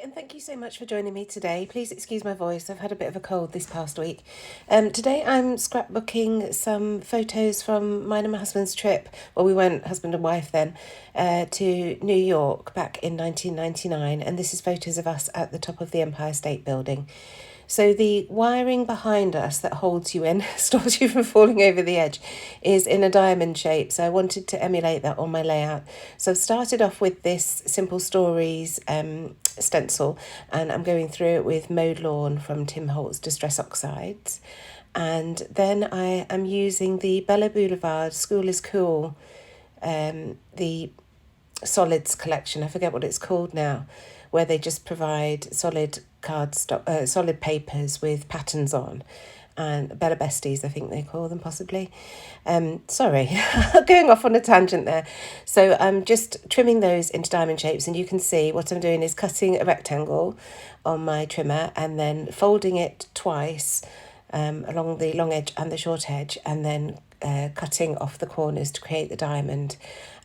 And thank you so much for joining me today. Please excuse my voice, I've had a bit of a cold this past week. Today I'm scrapbooking some photos from mine and my husband's trip. Well, we went husband and wife then, to New York back in 1999, and this is photos of us at the top of the Empire State Building. So the wiring behind us that holds you in, stops you from falling over the edge, is in a diamond shape. So I wanted to emulate that on my layout. So I've started off with this Simple Stories stencil, and I'm going through it with Mowed Lawn from Tim Holtz Distress Oxides. And then I am using the Blvd School is Cool, the solids collection. I forget what it's called now, where they just provide solid solid papers with patterns on, and Bella Besties, I think they call them, possibly. Sorry, going off on a tangent there. So I'm just trimming those into diamond shapes, and you can see what I'm doing is cutting a rectangle on my trimmer and then folding it twice along the long edge and the short edge, and then cutting off the corners to create the diamond.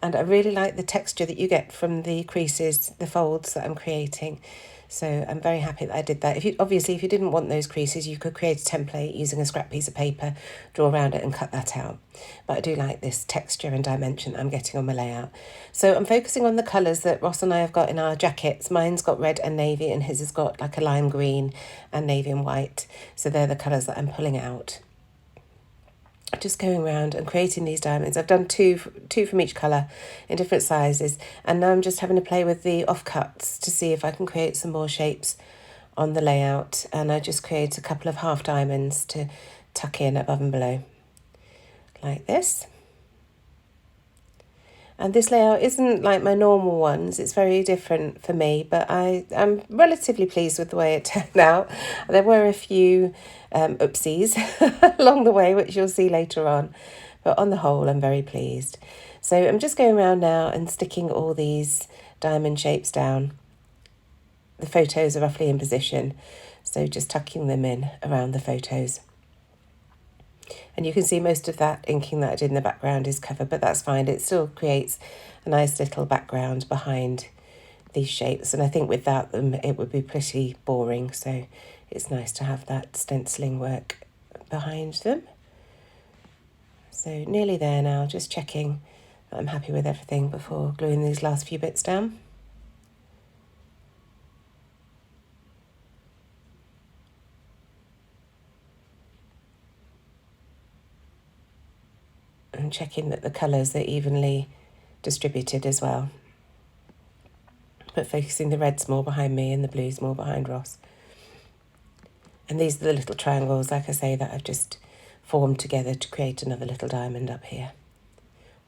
And I really like the texture that you get from the creases, the folds that I'm creating. So I'm very happy that I did that. If you didn't want those creases, you could create a template using a scrap piece of paper, draw around it and cut that out. But I do like this texture and dimension that I'm getting on my layout. So I'm focusing on the colours that Ross and I have got in our jackets. Mine's got red and navy, and his has got like a lime green and navy and white. So they're the colours that I'm pulling out. Just going around and creating these diamonds. I've done two from each colour in different sizes, and now I'm just having to play with the offcuts to see if I can create some more shapes on the layout. And I just create a couple of half diamonds to tuck in above and below, like this. And this layout isn't like my normal ones. It's very different for me, but I'm relatively pleased with the way it turned out. There were a few oopsies along the way, which you'll see later on. But on the whole, I'm very pleased. So I'm just going around now and sticking all these diamond shapes down. The photos are roughly in position, so just tucking them in around the photos. And you can see most of that inking that I did in the background is covered, but that's fine. It still creates a nice little background behind these shapes. And I think without them, it would be pretty boring. So it's nice to have that stenciling work behind them. So nearly there now, just checking that I'm happy with everything before gluing these last few bits down. And checking that the colours are evenly distributed as well. But focusing the reds more behind me and the blues more behind Ross. And these are the little triangles, like I say, that I've just formed together to create another little diamond up here,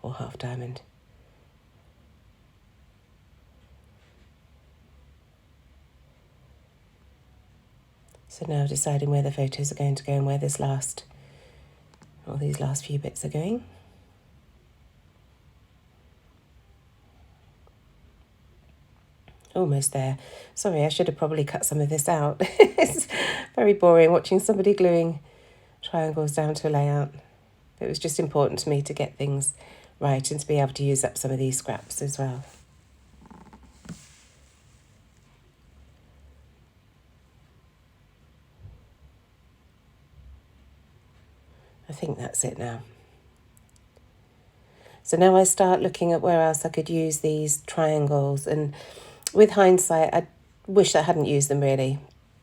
or half diamond. So now deciding where the photos are going to go and where these last few bits are going. Almost there. Sorry, I should have probably cut some of this out. It's very boring watching somebody gluing triangles down to a layout. It was just important to me to get things right and to be able to use up some of these scraps as well. I think that's it now. So now I start looking at where else I could use these triangles, and with hindsight, I wish I hadn't used them really,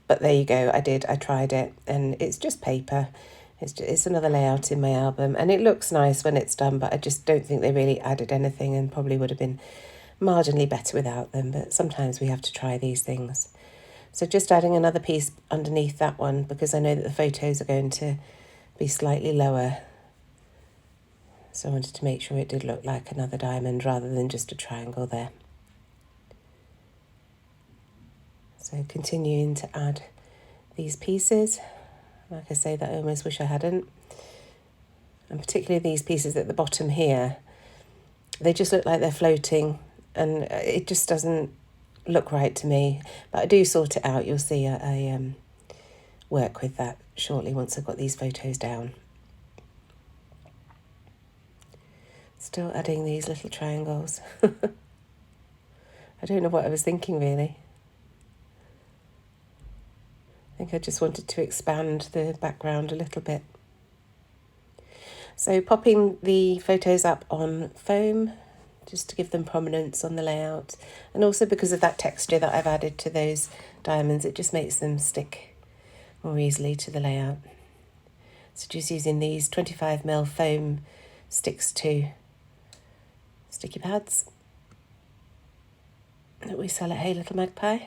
but there you go, I did, I tried it, and it's just paper. It's another layout in my album, and it looks nice when it's done, but I just don't think they really added anything, and probably would have been marginally better without them, but sometimes we have to try these things. So just adding another piece underneath that one, because I know that the photos are going to be slightly lower. So I wanted to make sure it did look like another diamond rather than just a triangle there. So continuing to add these pieces. Like I say, that I almost wish I hadn't. And particularly these pieces at the bottom here. They just look like they're floating, and it just doesn't look right to me. But I do sort it out. You'll see I work with that shortly once I've got these photos down. Still adding these little triangles. I don't know what I was thinking really. I think I just wanted to expand the background a little bit. So popping the photos up on foam, just to give them prominence on the layout. And also because of that texture that I've added to those diamonds, it just makes them stick more easily to the layout. So just using these 25mm foam sticks to sticky pads that we sell at Hey Little Magpie.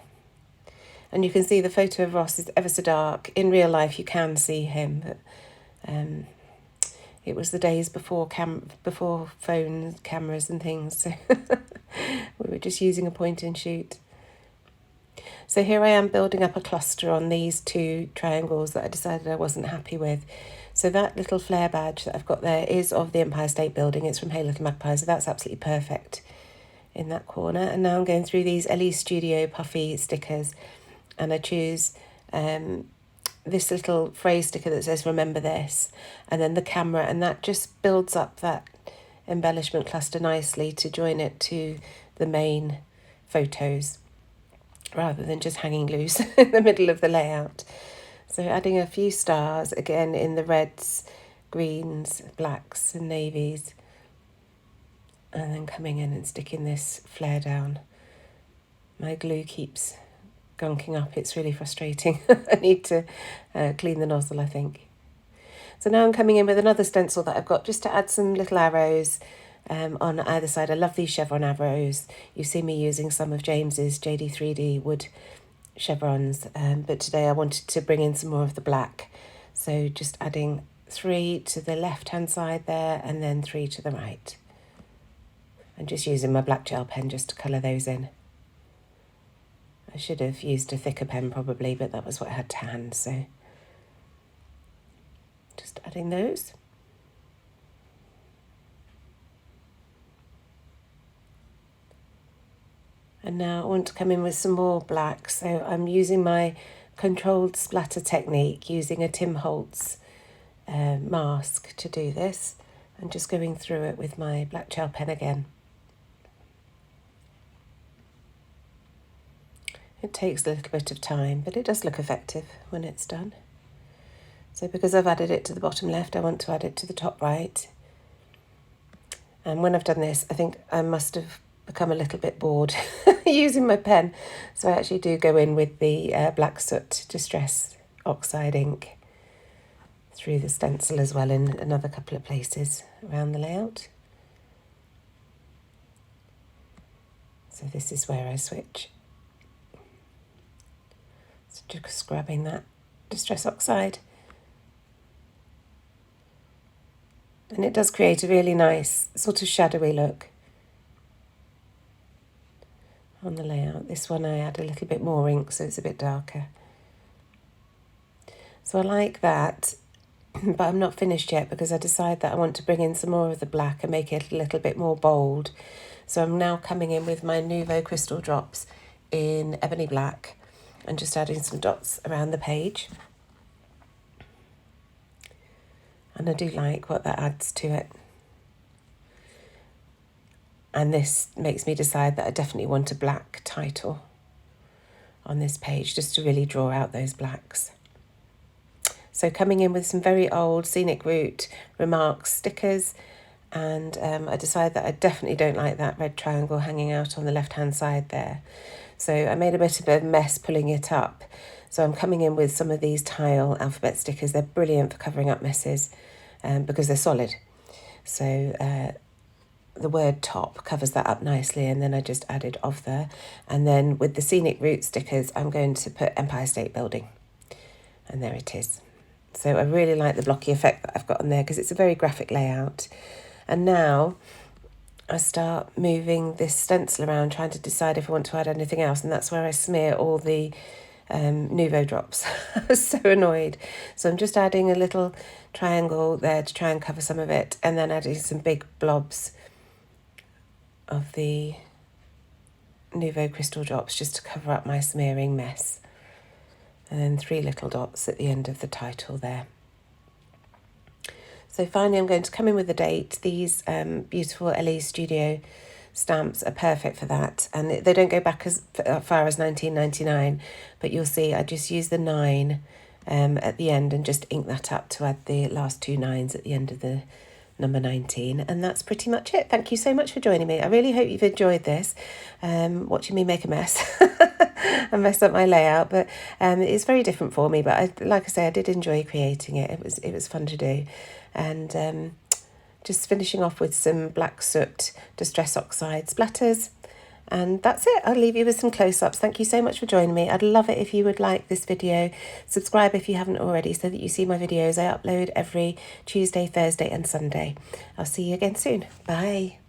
And you can see the photo of Ross is ever so dark. In real life you can see him, but it was the days before phones, cameras and things, so we were just using a point and shoot. So here I am building up a cluster on these two triangles that I decided I wasn't happy with. So that little flare badge that I've got there is of the Empire State Building. It's from Hey Little Magpie, so that's absolutely perfect in that corner. And now I'm going through these LE Studio puffy stickers, and I choose this little phrase sticker that says remember this, and then the camera, and that just builds up that embellishment cluster nicely to join it to the main photos rather than just hanging loose in the middle of the layout. So adding a few stars again in the reds, greens, blacks and navies, and then coming in and sticking this flare down. My glue keeps gunking up, it's really frustrating. I need to clean the nozzle, I think. So now I'm coming in with another stencil that I've got just to add some little arrows on either side. I love these chevron arrows. You see me using some of James's JD3D wood chevrons, but today I wanted to bring in some more of the black. So just adding 3 to the left hand side there and then 3 to the right. And just using my black gel pen just to colour those in. I should have used a thicker pen probably, but that was what I had to hand, so just adding those. And now I want to come in with some more black, so I'm using my controlled splatter technique, using a Tim Holtz mask to do this, and just going through it with my black gel pen again. It takes a little bit of time, but it does look effective when it's done. So because I've added it to the bottom left, I want to add it to the top right. And when I've done this, I think I must have become a little bit bored using my pen. So I actually do go in with the Black Soot Distress Oxide ink through the stencil as well in another couple of places around the layout. So this is where I switch. So just grabbing that Distress Oxide. And it does create a really nice sort of shadowy look on the layout. This one I add a little bit more ink so it's a bit darker. So I like that, but I'm not finished yet because I decide that I want to bring in some more of the black and make it a little bit more bold. So I'm now coming in with my Nouveau Crystal Drops in Ebony Black and just adding some dots around the page. And I do like what that adds to it. And this makes me decide that I definitely want a black title on this page, just to really draw out those blacks. So coming in with some very old Scenic Route Remarks stickers, and I decided that I definitely don't like that red triangle hanging out on the left-hand side there. So I made a bit of a mess pulling it up. So I'm coming in with some of these tile alphabet stickers. They're brilliant for covering up messes because they're solid. So the word top covers that up nicely, and then I just added of there. And then with the Scenic Route stickers, I'm going to put Empire State Building. And there it is. So I really like the blocky effect that I've got on there because it's a very graphic layout. And now I start moving this stencil around, trying to decide if I want to add anything else, and that's where I smear all the Nouveau drops. I was so annoyed. So I'm just adding a little triangle there to try and cover some of it, and then adding some big blobs of the Nouveau Crystal Drops just to cover up my smearing mess. And then 3 little dots at the end of the title there. So finally I'm going to come in with the date. These beautiful LE Studio stamps are perfect for that, and they don't go back as far as 1999, but you'll see I just use the 9 at the end and just ink that up to add the last 2 9s at the end of the number 19, and that's pretty much it. Thank you so much for joining me. I really hope you've enjoyed this, watching me make a mess and mess up my layout, but it's very different for me, but like I say, I did enjoy creating it. It was fun to do, and just finishing off with some black soot Distress Oxide splatters. And that's it. I'll leave you with some close-ups. Thank you so much for joining me. I'd love it if you would like this video. Subscribe if you haven't already so that you see my videos. I upload every Tuesday, Thursday and Sunday. I'll see you again soon. Bye.